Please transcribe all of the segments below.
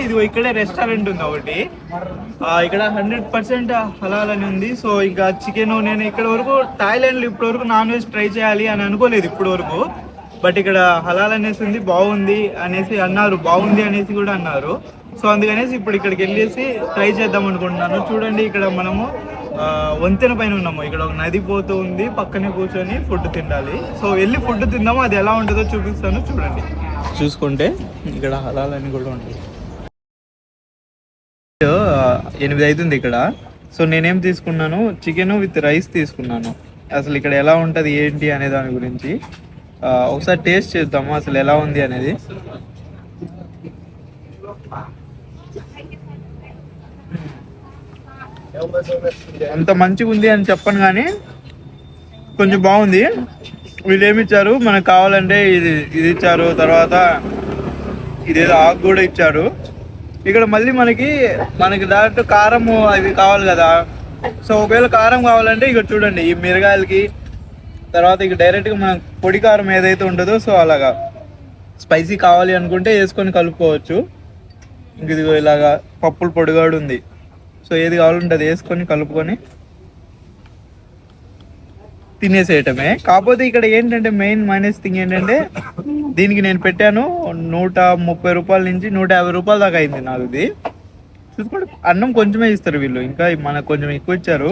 ఇది ఇక్కడే రెస్టారెంట్ ఉంది ఒకటి, ఇక్కడ 100% హలాల్ అని ఉంది. సో ఇంకా చికెన్, నేను ఇక్కడ వరకు థాయిలాండ్లో ఇప్పటి వరకు నాన్ వెజ్ ట్రై చేయాలి అని అనుకోలేదు ఇప్పటి వరకు. బట్ ఇక్కడ హలాల్ అనేసి ఉంది, బాగుంది అనేసి అన్నారు, బాగుంది అనేసి కూడా అన్నారు. సో అందుకనేసి ఇప్పుడు ఇక్కడికి వెళ్ళేసి ట్రై చేద్దాం అనుకుంటున్నాను. చూడండి ఇక్కడ మనము వంతెన పైన ఉన్నాము, ఇక్కడ ఒక నది పోతూ ఉంది, పక్కనే కూర్చొని ఫుడ్ తినాలి. సో వెళ్ళి ఫుడ్ తిందాము, అది ఎలా ఉంటుందో చూపిస్తాను చూడండి. చూసుకుంటే ఇక్కడ హలాల్ అని కూడా ఉంటుంది. 8 అవుతుంది ఇక్కడ. సో నేనేం తీసుకున్నాను, చికెన్ విత్ రైస్ తీసుకున్నాను. అసలు ఇక్కడ ఎలా ఉంటుంది ఏంటి అనే దాని గురించి ఒకసారి టేస్ట్ చేద్దాము అసలు ఎలా ఉంది అనేది. అంత మంచిగా ఉంది అని చెప్పను కానీ కొంచెం బాగుంది. వీళ్ళు ఏమి ఇచ్చారు, మనకు కావాలంటే ఇది ఇచ్చారు, తర్వాత ఇదేదో ఆకు కూడా ఇచ్చారు. ఇక్కడ మళ్ళీ మనకి డైరెక్ట్ కారం అవి కావాలి కదా. సో ఒకవేళ కారం కావాలంటే ఇక్కడ చూడండి, ఈ మిరగాయలకి తర్వాత ఇక డైరెక్ట్గా మన పొడి కారం ఏదైతే ఉంటుందో సో అలాగా స్పైసీ కావాలి అనుకుంటే వేసుకొని కలుపుకోవచ్చు. ఇంక ఇది ఇలాగా పప్పుల పొడిగాడు ఉంది. సో ఏది కావాలంటే అది వేసుకొని కలుపుకొని తినేసేయటమే. కాకపోతే ఇక్కడ ఏంటంటే మెయిన్ మైనస్ థింగ్ ఏంటంటే, దీనికి నేను పెట్టాను 130 రూపాయల నుంచి 150 రూపాయల దాకా అయింది నాకు. ఇది చూసుకోండి, అన్నం కొంచెమే ఇస్తారు వీళ్ళు, ఇంకా మనకు కొంచెం ఎక్కువ ఇచ్చారు.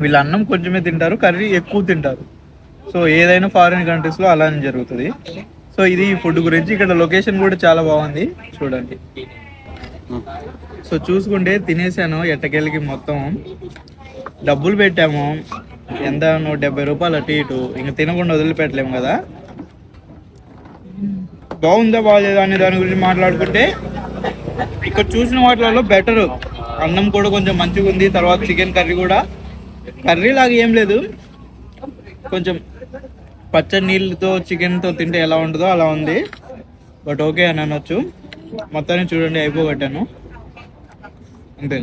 వీళ్ళు అన్నం కొంచెమే తింటారు, కర్రీ ఎక్కువ తింటారు. సో ఏదైనా ఫారిన్ కంట్రీస్లో అలానే జరుగుతుంది. సో ఇది ఫుడ్ గురించి. ఇక్కడ లొకేషన్ కూడా చాలా బాగుంది చూడండి. సో చూసుకుంటే తినేసాను ఎట్టకెళ్ళకి, మొత్తం డబ్బులు పెట్టాము ఎంత 170 రూపాయలు అటు ఇటు, ఇంకా తినకుండా వదిలిపెట్టలేము కదా. బాగుందా బాగాలేదా అనే దాని గురించి మాట్లాడుకుంటే ఇక్కడ చూసిన వాటిలో బెటర్, అన్నం కూడా కొంచెం మంచిగా ఉంది. తర్వాత చికెన్ కర్రీ కూడా కర్రీ లాగా ఏం లేదు, కొంచెం పచ్చడి నీళ్ళతో చికెన్తో తింటే ఎలా ఉంటుందో అలా ఉంది. బట్ ఓకే అని అనొచ్చు. మొత్తాన్ని చూడండి అయిపోగొట్టాను అంతే.